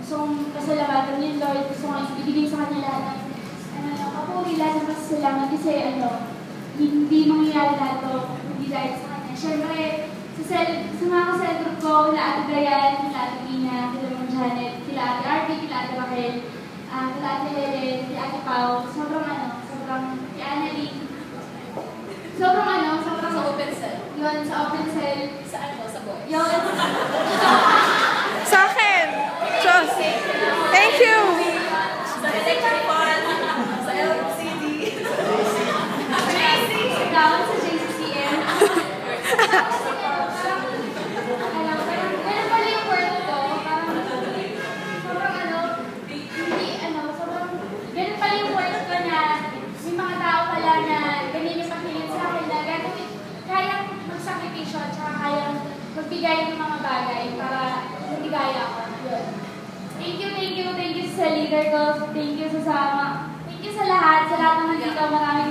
gusto kong pasalamatan yung Lord, gusto kong ibigay sa kanya lahat ng papuri, lahat ng pasasalamat kasi hindi mangyayari lahat ito, hindi dahil sa kanya. Siyempre, sa mga kasel ko, kila Ate Dayan, kila Ate Ina, kila Ma'am Janet, kila Ate Arby, kila Ate Raquel, kila Ate Helen, kila Ate Pao, sobrang kila Annalyn, sobrang sa open cell. Yun, sa open cell. Sa boys? Yun. Sa akin! Diyos! Thank you! Sa electric fan, sa LCD. Down sa JCCM. Ganun pala yung work ko. Ganun pala yung work ko na may mga tao pala na ganyan yung pakinggan sa akin na gagawin, kayang magsakripisyo at saka kayang magbigay ng mga bagay para magbigay ako. Yun. Thank you sa leader ko. Thank you sa lahat ng nandito. Maraming